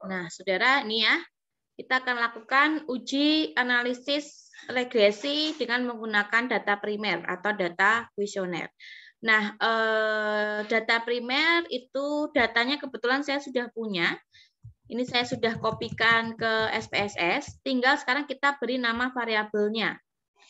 Nah, saudara, ini ya, kita akan lakukan uji analisis regresi dengan menggunakan data primer atau data kuesioner. Nah, data primer itu datanya kebetulan saya sudah punya. Ini saya sudah kopikan ke SPSS. Tinggal sekarang kita beri nama variabelnya.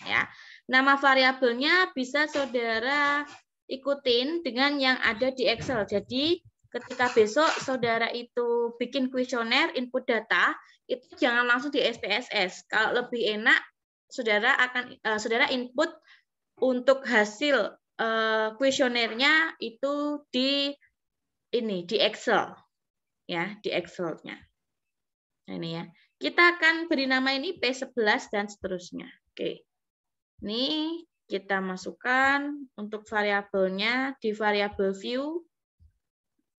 Ya, nama variabelnya bisa saudara ikutin dengan yang ada di Excel. Jadi ketika besok saudara itu bikin kuesioner input data, itu jangan langsung di SPSS. Kalau lebih enak, saudara input untuk hasil kuesionernya itu di Excel, ya, di Excel-nya. Nah, ini ya. Kita akan beri nama ini P11 dan seterusnya. Oke. Ini kita masukkan untuk variabelnya di variabel view.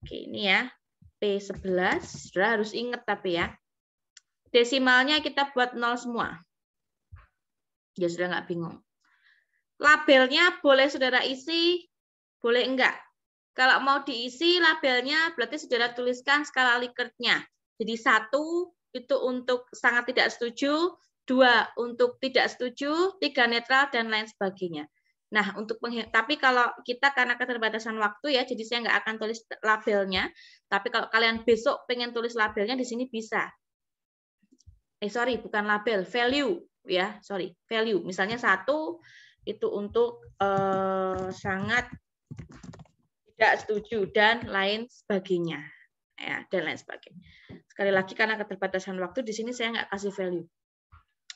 Oke, ini ya. P11, saudara harus ingat tapi ya. Desimalnya kita buat 0 semua. Ya sudah nggak bingung. Labelnya boleh saudara isi, boleh enggak. Kalau mau diisi labelnya berarti saudara tuliskan skala Likert-nya. Jadi 1 itu untuk sangat tidak setuju, 2 untuk tidak setuju, 3 netral dan lain sebagainya. Nah, tapi kalau kita karena keterbatasan waktu ya, jadi saya nggak akan tulis labelnya. Tapi kalau kalian besok pengen tulis labelnya di sini bisa. Bukan label, value ya, value. Misalnya 1 itu untuk sangat tidak setuju dan lain sebagainya, ya, dan lain sebagainya. Sekali lagi karena keterbatasan waktu di sini saya nggak kasih value.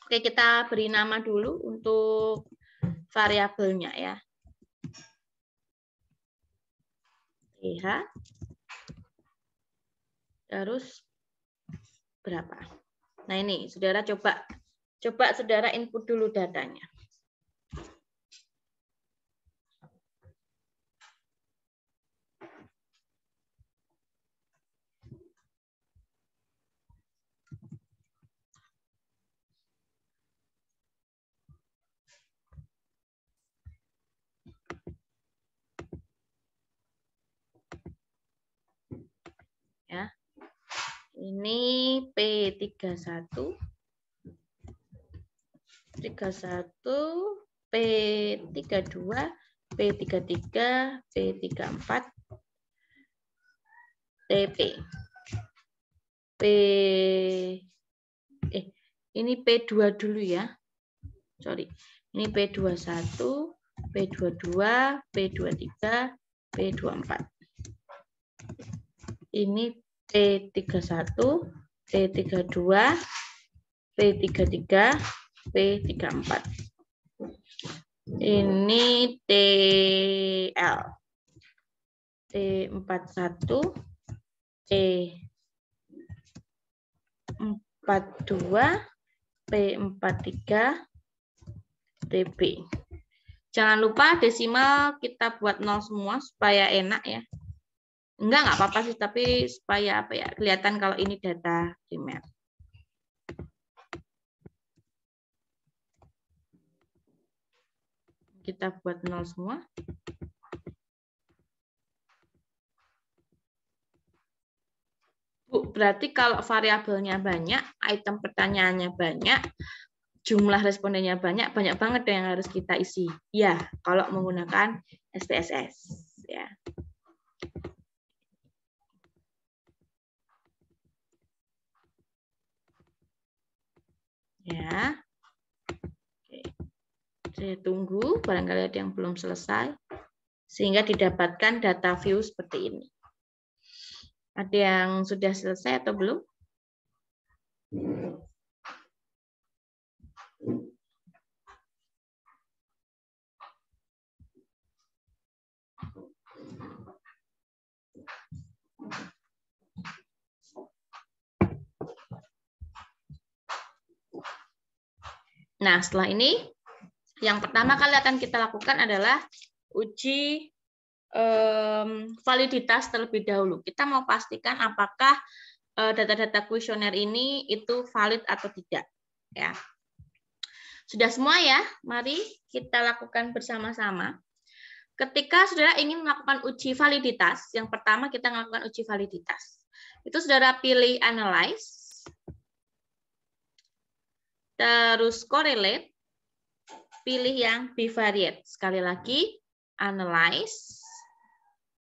Oke, kita beri nama dulu untuk variabelnya ya. TH terus berapa? Nah ini saudara coba saudara input dulu datanya. Ya. Ini P31, P32, P33, P34, TP. Ini P2 dulu ya. Ini P21, P22, P23, P24. Ini P31, P32, P33, P34. Ini TL. T41, P42, P43, TP. Jangan lupa desimal kita buat 0 semua supaya enak ya. Nggak apa-apa sih, tapi supaya kelihatan kalau ini data primer. Kita buat 0 semua. Bu, berarti kalau variabelnya banyak, item pertanyaannya banyak, jumlah respondennya banyak banget yang harus kita isi. Ya, kalau menggunakan SPSS. Ya. Ya. Oke. Saya tunggu, barangkali ada yang belum selesai, sehingga didapatkan data view seperti ini. Ada yang sudah selesai atau belum? Nah, setelah ini, yang pertama kali akan kita lakukan adalah uji validitas terlebih dahulu. Kita mau pastikan apakah data-data kuesioner ini itu valid atau tidak. Ya. Sudah semua ya? Mari kita lakukan bersama-sama. Ketika saudara ingin melakukan uji validitas, yang pertama kita melakukan uji validitas. Itu saudara pilih analyze, terus correlate, pilih yang bivariate. Sekali lagi, analyze,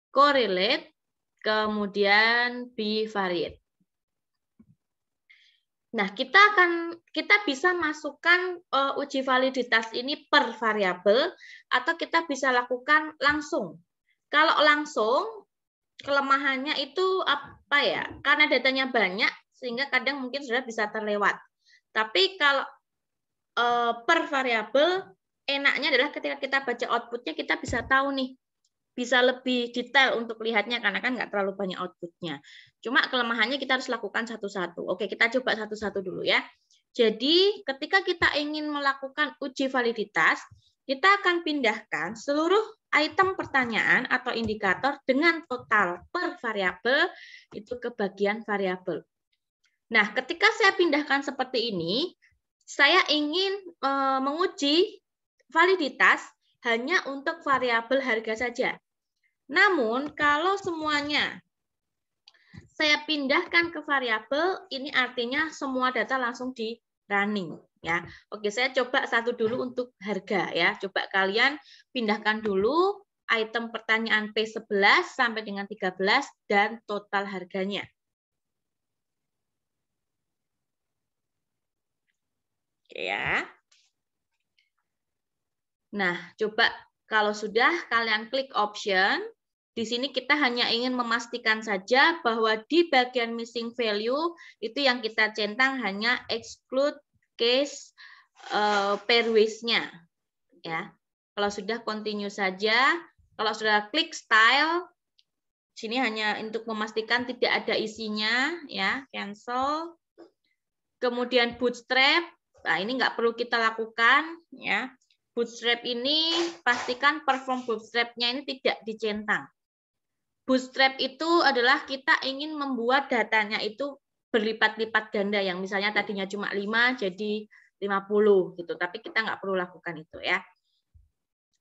correlate, kemudian bivariate. Nah, kita bisa masukkan uji validitas ini per variabel atau kita bisa lakukan langsung. Kalau langsung, kelemahannya itu apa ya? Karena datanya banyak sehingga kadang mungkin sudah bisa terlewat. Tapi kalau per variabel, enaknya adalah ketika kita baca outputnya kita bisa tahu nih, bisa lebih detail untuk lihatnya karena kan nggak terlalu banyak outputnya. Cuma kelemahannya kita harus lakukan satu-satu. Oke, kita coba satu-satu dulu ya. Jadi ketika kita ingin melakukan uji validitas, kita akan pindahkan seluruh item pertanyaan atau indikator dengan total per variabel itu ke bagian variabel. Nah, ketika saya pindahkan seperti ini, saya ingin menguji validitas hanya untuk variabel harga saja. Namun, kalau semuanya saya pindahkan ke variabel, ini artinya semua data langsung di running. Ya, oke, saya coba satu dulu untuk harga ya. Coba kalian pindahkan dulu item pertanyaan P11 sampai dengan 13 dan total harganya. Oke ya. Nah, coba kalau sudah kalian klik option. Di sini kita hanya ingin memastikan saja bahwa di bagian missing value itu yang kita centang hanya exclude case pairwise-nya. Ya. Kalau sudah continue saja, kalau sudah klik style, sini hanya untuk memastikan tidak ada isinya, ya, cancel. Kemudian bootstrap, nah ini nggak perlu kita lakukan, ya. Bootstrap ini pastikan perform bootstrap-nya ini tidak dicentang. Bootstrap itu adalah kita ingin membuat datanya itu berlipat-lipat ganda yang misalnya tadinya cuma 5 jadi 50 gitu. Tapi kita nggak perlu lakukan itu ya.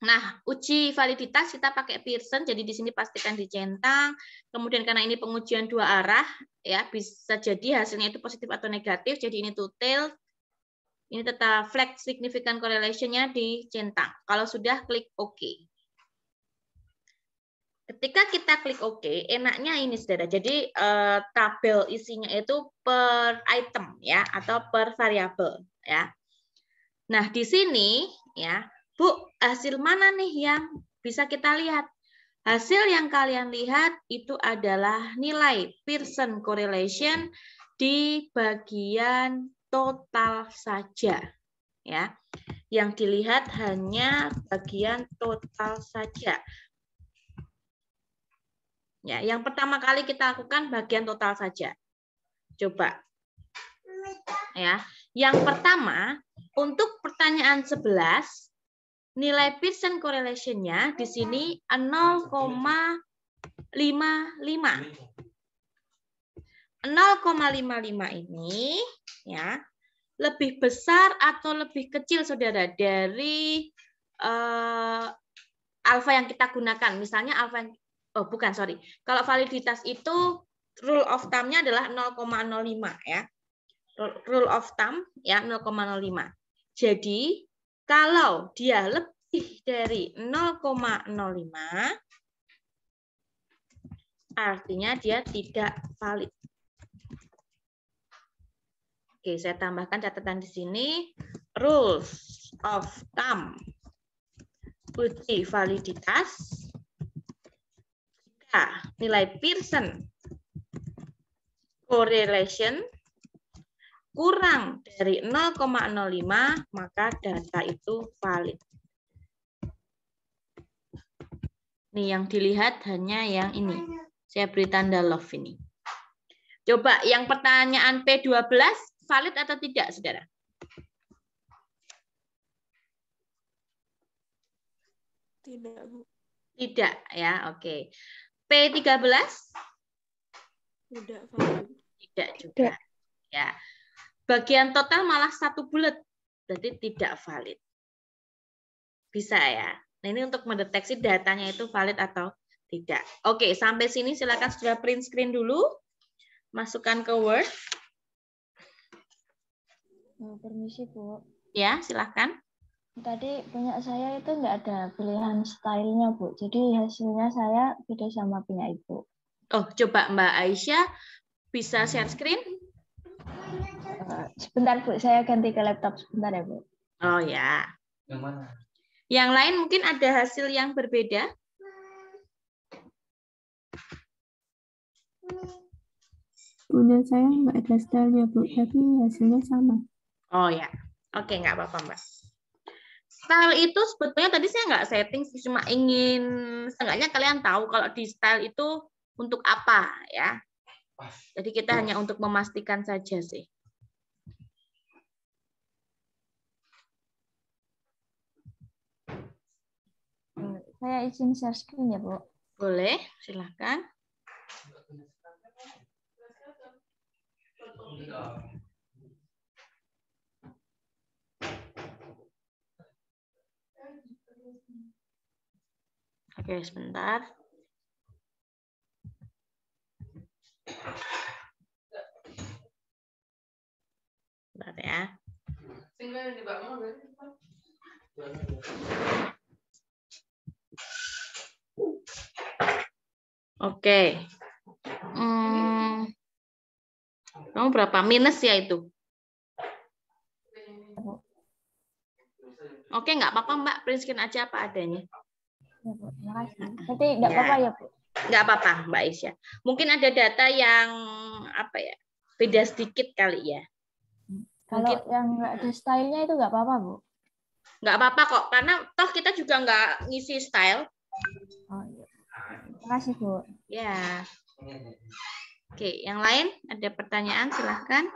Nah, uji validitas kita pakai Pearson, jadi di sini pastikan dicentang. Kemudian karena ini pengujian dua arah, ya bisa jadi hasilnya itu positif atau negatif. Jadi ini two-tailed. Ini tetap flag significant correlation-nya dicentang. Kalau sudah klik OK. Ketika kita klik OK, enaknya ini saudara. Jadi tabel isinya itu per item ya atau per variabel ya. Nah, di sini ya, Bu, hasil mana nih yang bisa kita lihat? Hasil yang kalian lihat itu adalah nilai Pearson correlation di bagian total saja ya. Yang dilihat hanya bagian total saja. Ya, yang pertama kali kita lakukan bagian total saja. Coba. Ya. Yang pertama, untuk pertanyaan 11, nilai Pearson correlation-nya di sini 0,55. 0,55 ini ya lebih besar atau lebih kecil saudara dari alfa yang kita gunakan. Misalnya alfa yang bukan, sorry. Kalau validitas itu rule of thumb-nya adalah 0,05 ya. Rule of thumb ya 0,05. Jadi kalau dia lebih dari 0,05 artinya dia tidak valid. Oke, saya tambahkan catatan di sini. Rules of thumb uji validitas. Nilai Pearson correlation kurang dari 0,05 maka data itu valid. Nih yang dilihat hanya yang ini. Saya beri tanda love ini. Coba yang pertanyaan P12 valid atau tidak, saudara? Tidak, Bu. Tidak ya, oke. P13? Tidak valid. Tidak juga. Ya. Bagian total malah satu bulat, berarti tidak valid. Bisa ya. Nah, ini untuk mendeteksi datanya itu valid atau tidak. Oke, sampai sini silakan sudah print screen dulu. masukkan ke Word. Permisi, Bu. Ya, silahkan. Tadi punya saya itu nggak ada pilihan stylenya, Bu. Jadi hasilnya saya beda sama punya Ibu. Oh, coba Mbak Aisyah bisa share screen? Sebentar, Bu. Saya ganti ke laptop sebentar ya, Bu. Oh ya. Yang mana? Yang lain mungkin ada hasil yang berbeda? Punya saya nggak ada stylenya, Bu, tapi hasilnya sama. Oh ya. Oke, nggak apa-apa, Mbak. Style itu sebetulnya tadi saya nggak setting, cuma ingin seenggaknya kalian tahu kalau di style itu untuk apa ya. Jadi kita hanya untuk memastikan saja sih. Saya izin share screen ya, Bu. Boleh, silahkan. Oke, sebentar. Bentar ya. Oke. Kamu berapa? Minus ya itu? Oke, nggak apa-apa Mbak. Print screen aja apa adanya. Ya, Bu. Terima kasih. Tapi nggak apa-apa ya, Bu? Nggak apa-apa Mbak Aisyah. Mungkin ada data yang apa ya, beda sedikit kali ya. Kalau Mungkin yang nggak ada stylenya itu nggak apa-apa, Bu? nggak apa-apa kok. Karena toh kita juga nggak ngisi style. Oh, iya. Terima kasih, Bu. Ya. Oke, yang lain ada pertanyaan silahkan.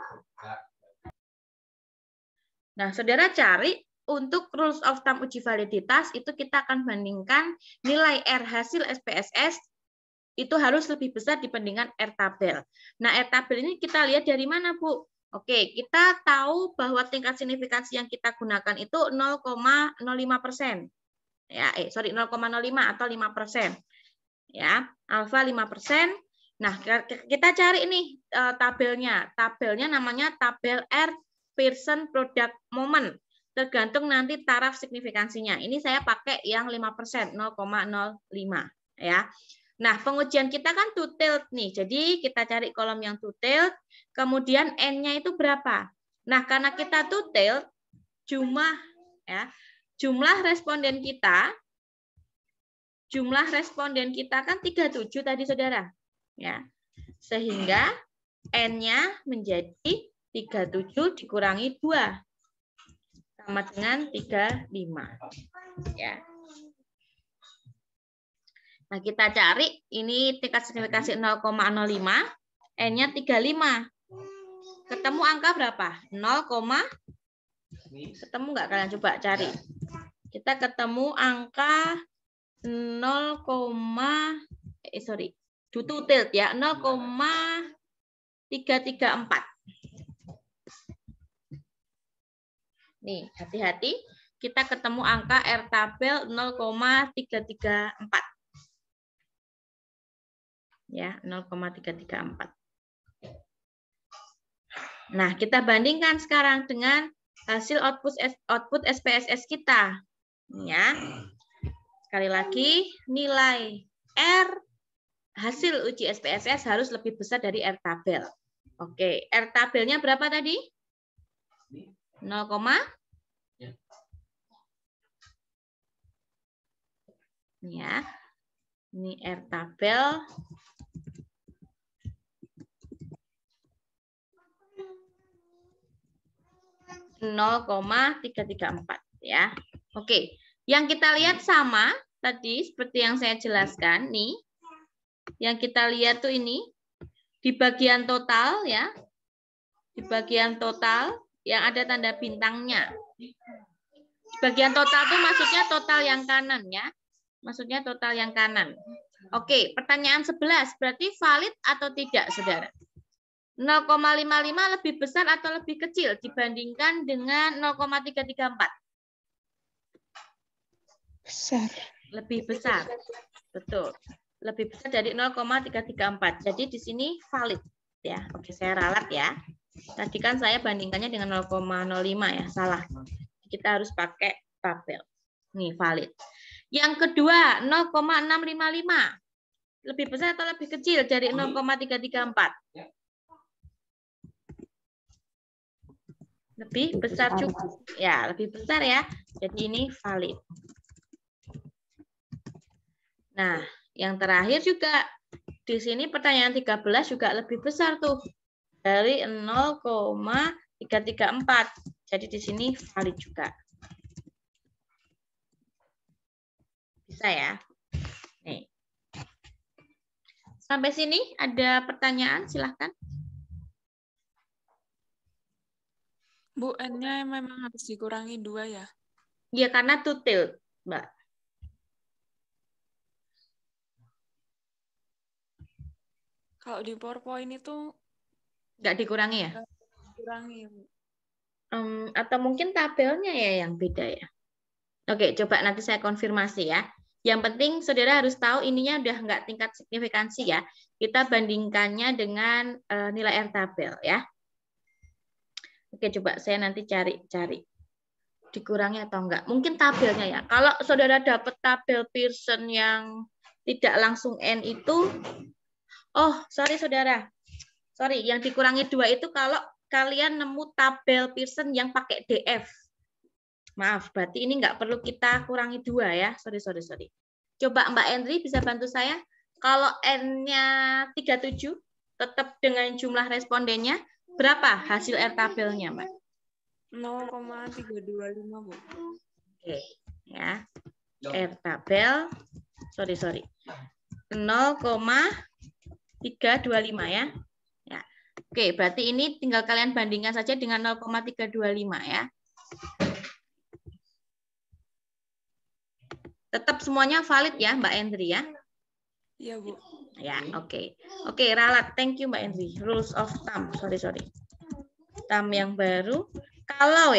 Nah, saudara cari untuk rules of thumb uji validitas itu kita akan bandingkan nilai R hasil SPSS itu harus lebih besar dibandingkan R tabel. Nah, R tabel ini kita lihat dari mana, Bu? Oke, kita tahu bahwa tingkat signifikansi yang kita gunakan itu 0,05%. Ya, 0,05 atau 5%. Ya, alfa 5%. Nah, kita cari ini tabelnya. Tabelnya namanya tabel R Pearson Product Moment. Tergantung nanti taraf signifikansinya. Ini saya pakai yang 5%, 0,05 ya. Nah, pengujian kita kan two-tailed nih. Jadi kita cari kolom yang two-tailed, kemudian N-nya itu berapa? Nah, karena kita two-tailed, jumlah responden kita kan 37 tadi Saudara. Ya. Sehingga N-nya menjadi 37 dikurangi 2 sama dengan 35. Ya. Nah, kita cari ini tingkat signifikansi 0,05, N-nya 35. Ketemu angka berapa? 0, ketemu nggak kalian coba cari? Kita ketemu angka 2-tilt ya, 0,334. Nih, hati-hati, kita ketemu angka R tabel 0,334. Ya, 0,334. Nah, kita bandingkan sekarang dengan hasil output SPSS kita. Ya. Sekali lagi, nilai R hasil uji SPSS harus lebih besar dari R tabel. Oke, R tabelnya berapa tadi? 0, ya. Ini R tabel 0,334 ya. Oke, yang kita lihat sama tadi seperti yang saya jelaskan nih. Yang kita lihat tuh ini di bagian total ya. Di bagian total yang ada tanda bintangnya. Di bagian total tuh maksudnya total yang kanan ya. Maksudnya total yang kanan. Oke, pertanyaan 11 berarti valid atau tidak, Saudara? 0,55 lebih besar atau lebih kecil dibandingkan dengan 0,334? Besar. Lebih besar. Betul. Lebih besar dari 0,334. Jadi di sini valid. ya. Oke, saya ralat ya. Tadi kan saya bandingkannya dengan 0,05 ya, salah. Kita harus pakai tabel. Nih, valid. Yang kedua, 0,655. Lebih besar atau lebih kecil dari 0,334? Lebih besar cukup. Ya, lebih besar ya. Jadi ini valid. Nah, yang terakhir juga di sini pertanyaan 13 juga lebih besar tuh dari 0,334. Jadi di sini valid juga. Bisa ya. Nih. Sampai sini ada pertanyaan, silahkan. Bu, N-nya memang harus dikurangi 2 ya? Ya, karena two-tailed, Mbak. Kalau di PowerPoint itu Nggak dikurangi ya? dikurangi, Bu. Atau mungkin tabelnya ya yang beda ya. Oke, coba nanti saya konfirmasi ya. Yang penting saudara harus tahu ininya udah nggak tingkat signifikansi ya. Kita bandingkannya dengan nilai R tabel ya. Oke, coba saya nanti cari dikurangi atau enggak. Mungkin tabelnya ya. Kalau saudara dapat tabel Pearson yang tidak langsung N itu, oh sorry saudara, sorry, yang dikurangi 2 itu kalau kalian nemu tabel Pearson yang pakai DF. Maaf, berarti ini nggak perlu kita kurangi 2 ya. Sorry. Coba Mbak Endri bisa bantu saya. Kalau N-nya 37, tetap dengan jumlah respondennya, berapa hasil R tabelnya, Mbak? 0,325, Bu. Oke, ya. R tabel, sorry. 0,325 ya. Ya. Oke, berarti ini tinggal kalian bandingkan saja dengan 0,325 ya. Tetap semuanya valid ya, Mbak Endri ya? Iya, Bu. Ya, oke. Oke, ralat. Thank you, Mbak Endri. Rules of thumb. Sorry. Thumb yang baru. Kalau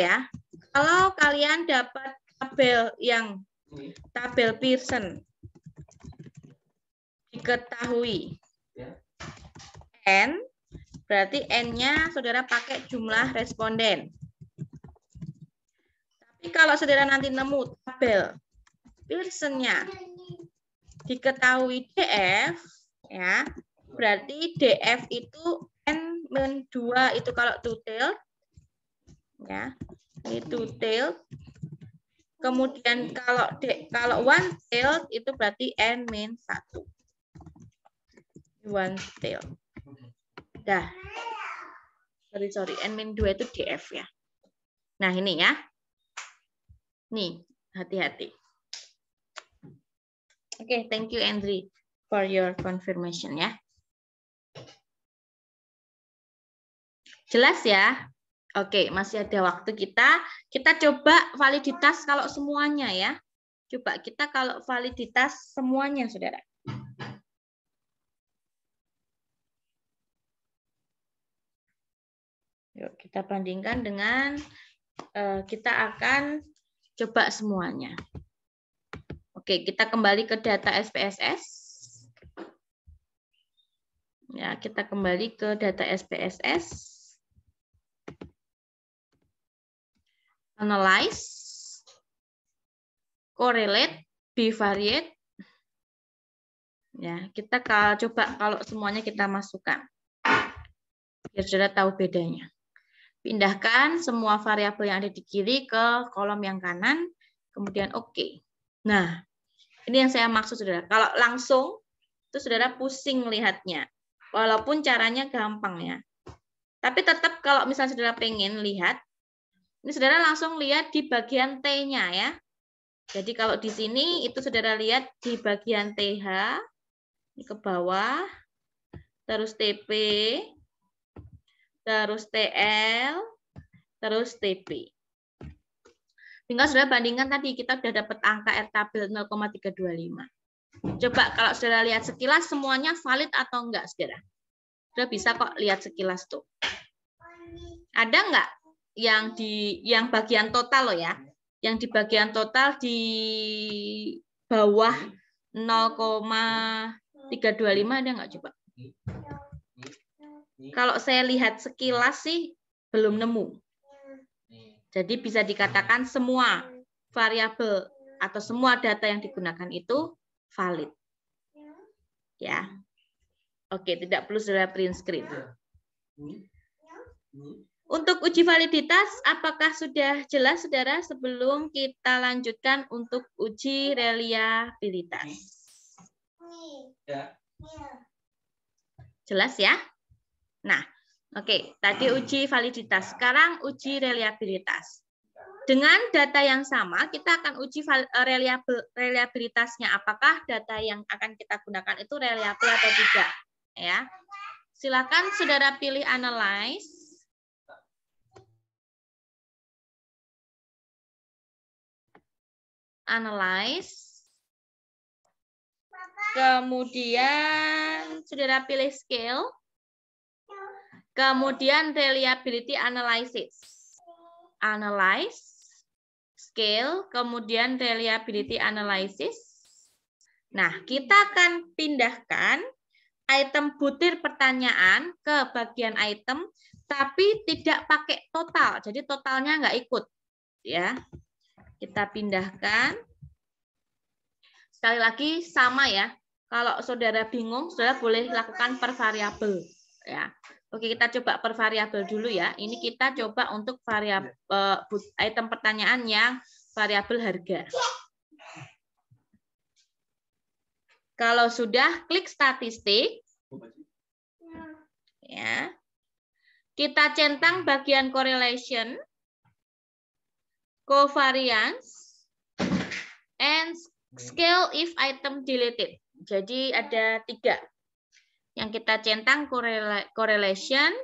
kalian dapat tabel Pearson diketahui N, berarti N-nya saudara pakai jumlah responden. Tapi kalau saudara nanti nemu tabel Pearson-nya diketahui DF, ya, berarti DF itu N-2 itu kalau two-tailed, ya, ini two-tailed. Kemudian kalau one-tailed itu berarti N-1. One-tailed. Dah. Sorry, N-2 itu DF ya. Nah, ini ya. Nih, hati-hati. Oke, thank you Andri for your confirmation ya. Jelas ya? Oke, masih ada waktu kita. Kita coba validitas kalau semuanya ya. Coba kita kalau validitas semuanya, saudara. Yuk, kita bandingkan dengan kita akan coba semuanya. Oke, kita kembali ke data SPSS. Ya, kita kembali ke data SPSS. Analyze, correlate, bivariate. Ya, kita coba kalau semuanya kita masukkan. Biar saudara tahu bedanya. Pindahkan semua variabel yang ada di kiri ke kolom yang kanan, kemudian oke. Nah, ini yang saya maksud saudara. Kalau langsung, itu saudara pusing lihatnya. Walaupun caranya gampang ya. Tapi tetap kalau misalnya saudara pengen lihat, ini saudara langsung lihat di bagian T-nya ya. Jadi kalau di sini itu saudara lihat di bagian TH, ini ke bawah, terus TP, terus TL, terus TP. Tinggal saudara bandingkan tadi kita sudah dapat angka R tabel 0,325. Coba kalau saudara lihat sekilas semuanya valid atau enggak, saudara? Saudara bisa kok lihat sekilas tuh. Ada enggak yang bagian total loh ya? Yang di bagian total di bawah 0,325 ada enggak coba? Kalau saya lihat sekilas sih belum nemu. Jadi bisa dikatakan semua variabel atau semua data yang digunakan itu valid. Ya. Oke, tidak perlu saudara print screen. Untuk uji validitas, apakah sudah jelas saudara sebelum kita lanjutkan untuk uji reliabilitas? Jelas ya? Nah, oke, tadi uji validitas. Sekarang uji reliabilitas. Dengan data yang sama, kita akan uji reliabilitasnya. Apakah data yang akan kita gunakan itu reliable atau tidak? Ya, silakan saudara pilih analyze. Analyze. Kemudian saudara pilih scale. Kemudian reliability analysis. Analyze, scale, kemudian reliability analysis. Nah, kita akan pindahkan item butir pertanyaan ke bagian item, tapi tidak pakai total. Jadi totalnya nggak ikut. Ya, kita pindahkan. Sekali lagi sama ya. Kalau saudara bingung, saudara boleh lakukan per variabel. Ya. Oke, kita coba per variabel dulu ya. Ini kita coba untuk variabel item pertanyaan yang variabel harga. Kalau sudah klik statistik, ya, kita centang bagian correlation, covariance, and scale if item deleted. Jadi ada 3. Yang kita centang correlation,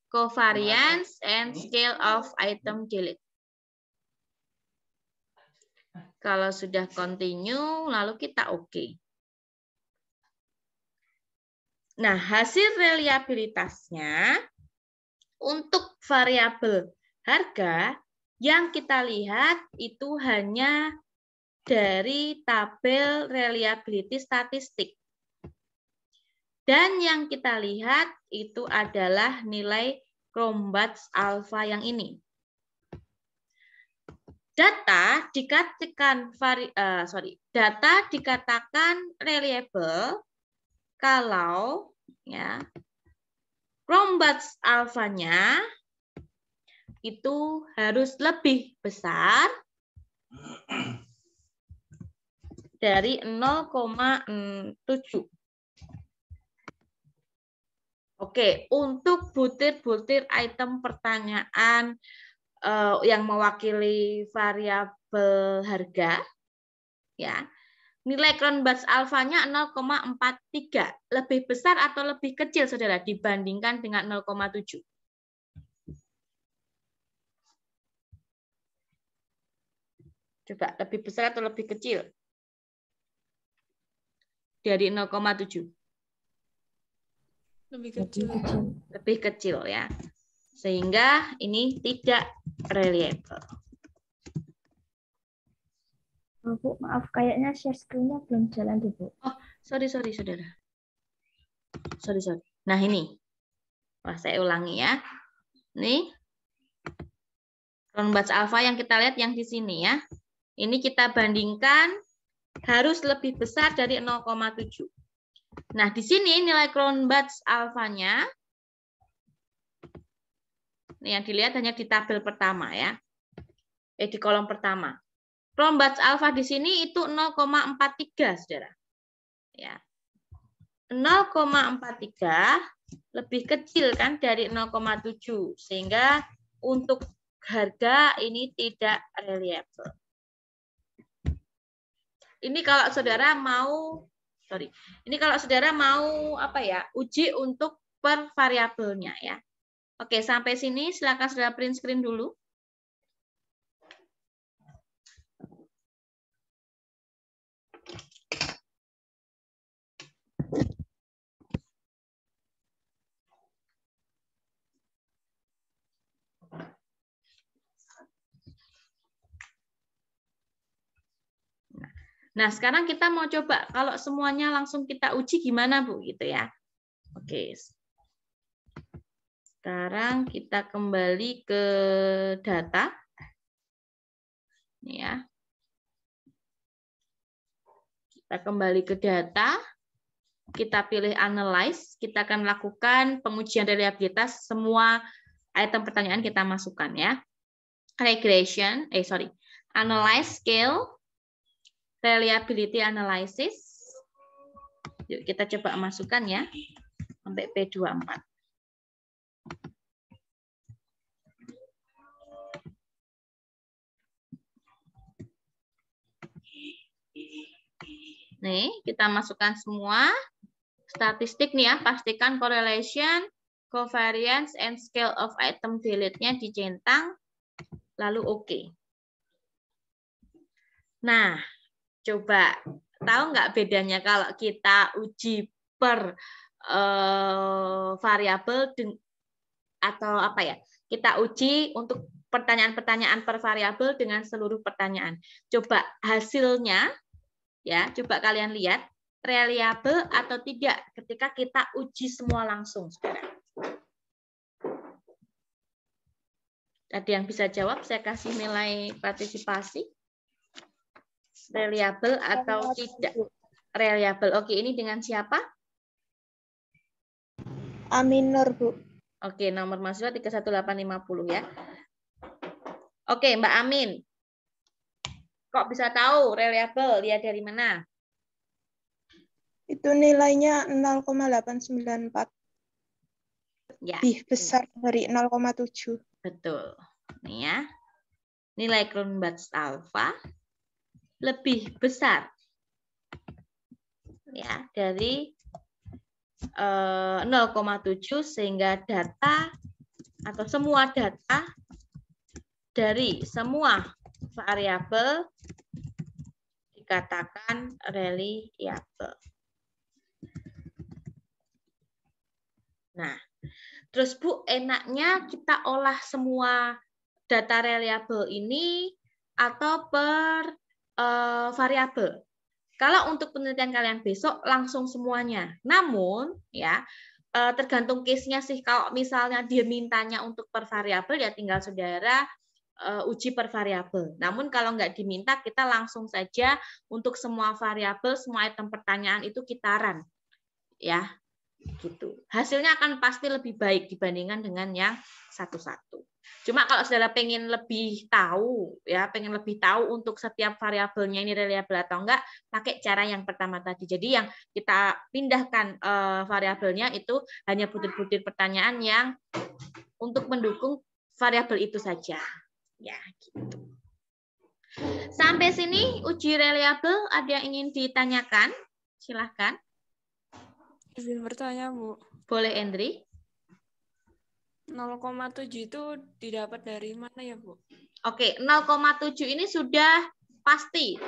covariance, and scale of item delete. Kalau sudah continue, lalu kita oke. Nah, hasil reliabilitasnya untuk variabel harga yang kita lihat itu hanya dari tabel reliability statistik. Dan yang kita lihat itu adalah nilai Cronbach's alpha yang ini. Data dikatakan reliable kalau ya Cronbach's alpha-nya itu harus lebih besar dari 0,7. Oke, untuk butir-butir item pertanyaan yang mewakili variabel harga, ya, nilai Cronbach's alpha-nya 0,43. Lebih besar atau lebih kecil, saudara, dibandingkan dengan 0,7? Coba, lebih besar atau lebih kecil dari 0,7? Lebih kecil. Lebih kecil ya. Sehingga ini tidak reliable. Bu, maaf, kayaknya share screen-nya belum jalan deh, Bu. Oh, sorry saudara. Sorry. Nah ini, wah saya ulangi ya. Nih, Cronbach's alpha yang kita lihat yang di sini ya. Ini kita bandingkan harus lebih besar dari 0,7. Nah di sini nilai Cronbach's alpha-nya, ini yang dilihat hanya di tabel pertama ya, di kolom pertama. Cronbach's alpha di sini itu 0,43, saudara. Ya. 0,43 lebih kecil kan dari 0,7, sehingga untuk harga ini tidak reliable. Ini kalau saudara mau, apa ya, uji untuk per variabelnya ya. Oke, sampai sini silakan saudara print screen dulu. Nah, sekarang kita mau coba kalau semuanya langsung kita uji gimana, Bu, gitu ya. Oke. Sekarang kita kembali ke data. Ini ya. Kita kembali ke data. Kita pilih analyze. Kita akan lakukan pengujian reliabilitas semua item pertanyaan kita masukkan ya. Regression, analyze scale, reliability analysis. Yuk kita coba masukkan ya. Sampai P24. Nih, kita masukkan semua statistik nih ya, pastikan correlation, covariance, and scale of item delete-nya dicentang, lalu oke. Nah, coba tahu nggak bedanya kalau kita uji per variabel atau apa ya? Kita uji untuk pertanyaan-pertanyaan per variabel dengan seluruh pertanyaan. Coba hasilnya. Ya, coba kalian lihat reliable atau tidak ketika kita uji semua langsung. Ada yang bisa jawab? Saya kasih nilai partisipasi. Reliable atau tidak? Reliable. Oke, ini dengan siapa? Aminor, Bu. Oke, nomor mahasiswa 31850 ya. Oke, Mbak Amin. Kok bisa tahu reliable? Lihat dari mana? Itu nilainya 0,894. Ya. Lebih besar dari 0,7. Betul. Nih ya. Nilai Cronbach's alpha lebih besar ya dari 0,7 sehingga data atau semua data dari semua variabel dikatakan reliable. Nah, terus Bu, enaknya kita olah semua data reliable ini atau per variabel? Kalau untuk penelitian kalian besok langsung semuanya. Namun ya tergantung case-nya sih. Kalau misalnya dia mintanya untuk per variabel ya tinggal saudara uji per variabel. Namun kalau nggak diminta kita langsung saja untuk semua variabel, semua item pertanyaan itu kitaran. Ya, gitu. Hasilnya akan pasti lebih baik dibandingkan dengan yang satu-satu. Cuma kalau saudara pengen lebih tahu, ya pengen lebih tahu untuk setiap variabelnya ini reliable atau enggak, pakai cara yang pertama tadi. Jadi yang kita pindahkan variabelnya itu hanya butir-butir pertanyaan yang untuk mendukung variabel itu saja. Ya, gitu. Sampai sini uji reliable, ada yang ingin ditanyakan? Silahkan. Izin bertanya, Bu. Boleh, Endri. 0,7 itu didapat dari mana ya, Bu? Oke, 0,7 ini sudah pasti,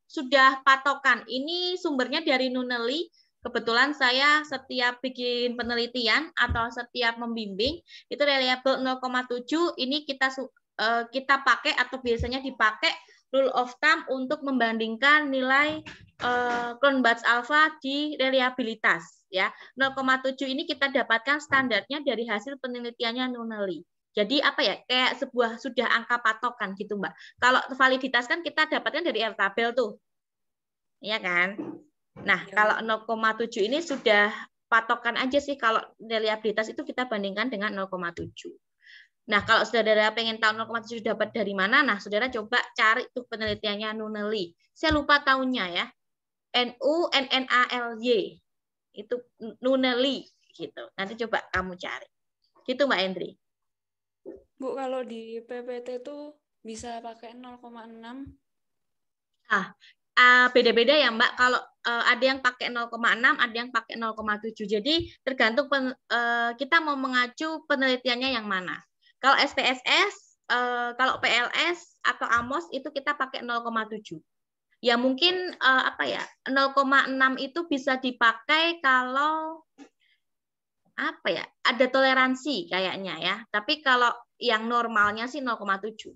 sudah patokan. Ini sumbernya dari Nunnally. Kebetulan saya setiap bikin penelitian atau setiap membimbing, itu reliable 0,7, ini kita pakai atau biasanya dipakai rule of thumb untuk membandingkan nilai Cronbach's alpha di reliabilitas. Ya, 0,7 ini kita dapatkan standarnya dari hasil penelitiannya Nunnally. Jadi apa ya, kayak sebuah sudah angka patokan gitu Mbak. Kalau validitas kan kita dapatkan dari R tabel tuh. Iya kan? Nah, kalau 0,7 ini sudah patokan aja sih, kalau reliabilitas itu kita bandingkan dengan 0,7. Nah, kalau saudara pengen tahu 0,7 dapat dari mana, nah saudara coba cari tuh penelitiannya Nunnally. Saya lupa tahunnya ya. NUNNALY. Itu Nunnally gitu. Nanti coba kamu cari. Gitu Mbak Endri. Bu, kalau di PPT itu bisa pakai 0,6? Beda-beda ya Mbak. Kalau ada yang pakai 0,6, ada yang pakai 0,7. Jadi tergantung kita mau mengacu penelitiannya yang mana. Kalau SPSS, kalau PLS atau AMOS itu kita pakai 0,7. Ya mungkin 0,6 itu bisa dipakai kalau ada toleransi kayaknya ya. Tapi kalau yang normalnya sih 0,7.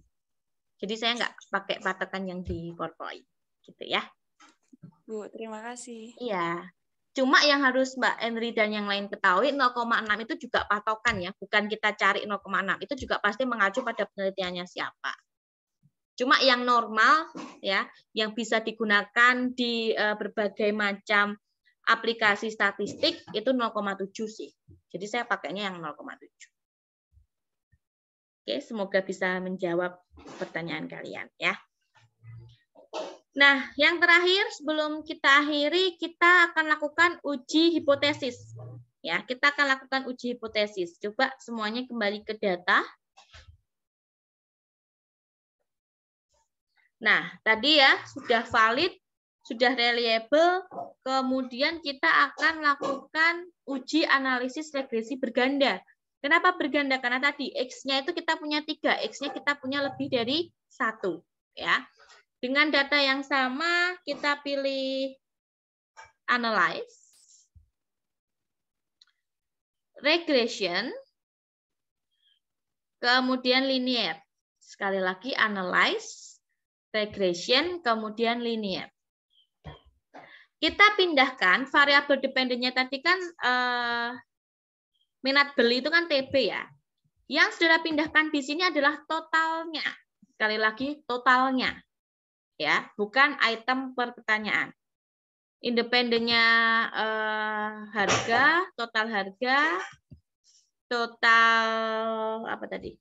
Jadi saya nggak pakai patokan yang di PowerPoint gitu ya. Bu, terima kasih. Iya. Cuma yang harus Mbak Henry dan yang lain ketahui 0,6 itu juga patokan ya, bukan kita cari 0,6. Itu juga pasti mengacu pada penelitiannya siapa. Cuma yang normal ya, yang bisa digunakan di berbagai macam aplikasi statistik itu 0,7 sih. Jadi saya pakainya yang 0,7. Oke, semoga bisa menjawab pertanyaan kalian ya. Nah, yang terakhir sebelum kita akhiri, kita akan lakukan uji hipotesis. Ya, kita akan lakukan uji hipotesis. Coba semuanya kembali ke data. Nah, tadi ya sudah valid, sudah reliable, kemudian kita akan lakukan uji analisis regresi berganda. Kenapa berganda? Karena tadi X-nya itu kita punya 3, X-nya kita punya lebih dari 1. Ya. Dengan data yang sama, kita pilih analyze, regression, kemudian linear. Sekali lagi analyze, regression, kemudian linear. Kita pindahkan variabel dependennya tadi kan minat beli itu kan TB ya. Yang sudah pindahkan di sini adalah totalnya. Sekali lagi totalnya. Ya, bukan item per pertanyaan. Independennya harga, total apa tadi?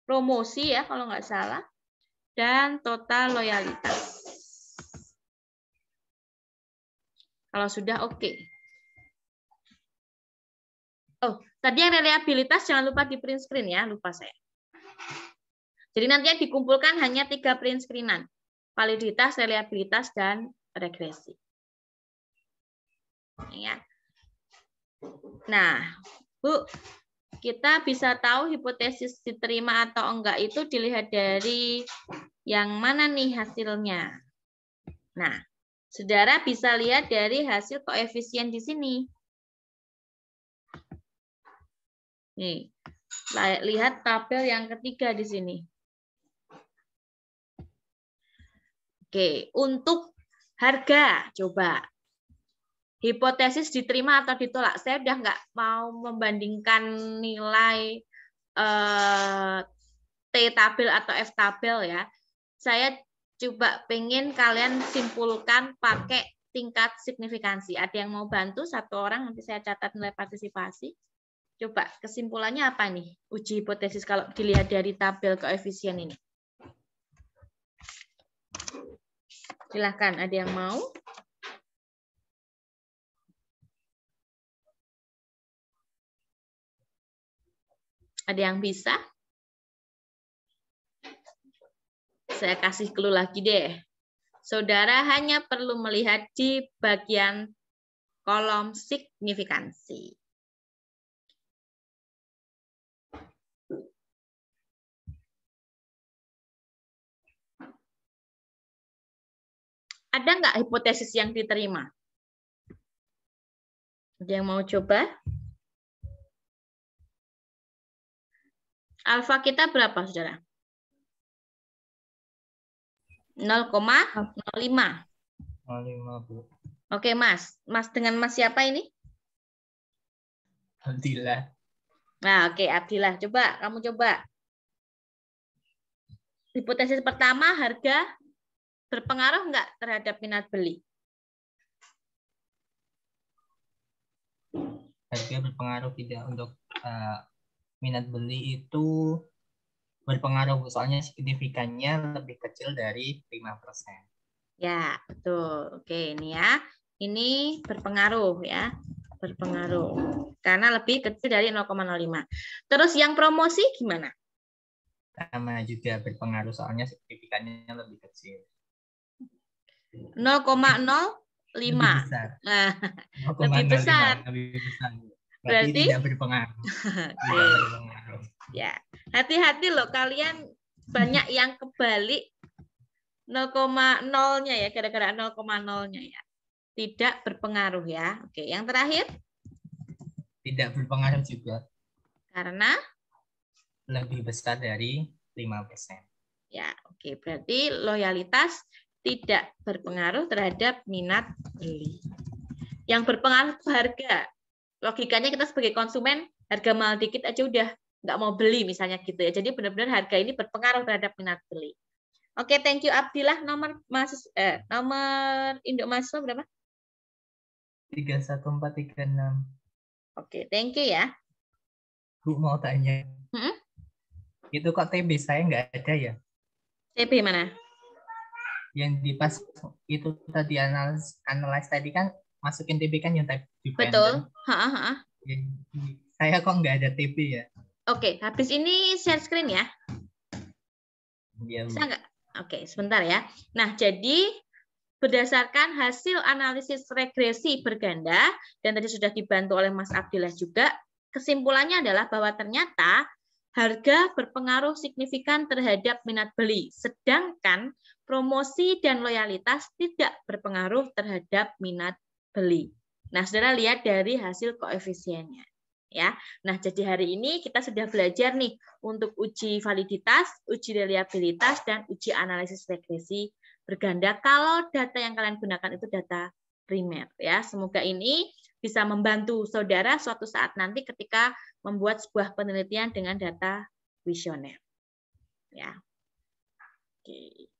Promosi ya kalau nggak salah, dan total loyalitas. Kalau sudah oke. Oh, tadi yang reliabilitas jangan lupa di print screen ya, lupa saya. Jadi nantinya dikumpulkan hanya 3 print screenan. Validitas, reliabilitas, dan regresi. Ya. Nah, Bu, kita bisa tahu hipotesis diterima atau enggak itu dilihat dari yang mana nih hasilnya. Nah, saudara bisa lihat dari hasil koefisien di sini. Nih, lihat tabel yang ketiga di sini. Oke, untuk harga, coba. Hipotesis diterima atau ditolak. Saya udah nggak mau membandingkan nilai T tabel atau F tabel ya. Saya coba pengen kalian simpulkan pakai tingkat signifikansi. Ada yang mau bantu? 1 orang, nanti saya catat nilai partisipasi. Coba kesimpulannya apa nih? Uji hipotesis kalau dilihat dari tabel koefisien ini. Silahkan, ada yang mau? Ada yang bisa? Saya kasih clue lagi deh. Saudara hanya perlu melihat di bagian kolom signifikansi. Ada nggak hipotesis yang diterima? Ada yang mau coba? Alfa kita berapa, saudara? 0,05. 0,5, Bu. Oke, Mas. Mas dengan Mas siapa ini? Abdillah. Nah, oke, Abdillah. Coba, kamu coba. Hipotesis pertama, harga berpengaruh nggak terhadap minat beli? Harga berpengaruh tidak untuk minat beli itu berpengaruh, soalnya signifikannya lebih kecil dari 5%. Ya, betul. Oke, ini ya. Ini berpengaruh ya. Berpengaruh. Karena lebih kecil dari 0,05. Terus yang promosi gimana? Sama juga berpengaruh, soalnya signifikannya lebih kecil. 0,05. Lebih besar. Nah, 0,05, lebih besar. Lebih besar. Berarti tidak berpengaruh. Tidak berpengaruh. Ya, hati-hati loh kalian, banyak yang kebalik 0,0-nya ya, gara-gara 0,0-nya ya. Tidak berpengaruh ya. Oke, yang terakhir? Tidak berpengaruh juga. Karena? Lebih besar dari 5%. Ya, oke. Berarti loyalitas tidak berpengaruh terhadap minat beli. Yang berpengaruh itu harga. Logikanya kita sebagai konsumen, harga mahal dikit aja udah nggak mau beli misalnya gitu ya. Jadi benar-benar harga ini berpengaruh terhadap minat beli. Oke, thank you Abdillah. Nomor induk mahasiswa berapa? 31436. Oke, thank you ya. Bu mau tanya. Itu kok TB saya nggak ada ya? TB mana? Yang di pas itu tadi analyze tadi kan masukin TB kan yang type dependent. Betul. Saya kok nggak ada TB ya? Oke, habis ini share screen ya. Iya, Bu. Bisa nggak? Oke, sebentar ya. Nah, jadi berdasarkan hasil analisis regresi berganda, dan tadi sudah dibantu oleh Mas Abdillah juga, kesimpulannya adalah bahwa ternyata harga berpengaruh signifikan terhadap minat beli, sedangkan promosi dan loyalitas tidak berpengaruh terhadap minat beli. Nah, saudara lihat dari hasil koefisiennya. Ya, nah jadi hari ini kita sudah belajar nih untuk uji validitas, uji reliabilitas, dan uji analisis regresi berganda kalau data yang kalian gunakan itu data primer. Ya, semoga ini bisa membantu saudara suatu saat nanti ketika membuat sebuah penelitian dengan data kuesioner. Ya, oke.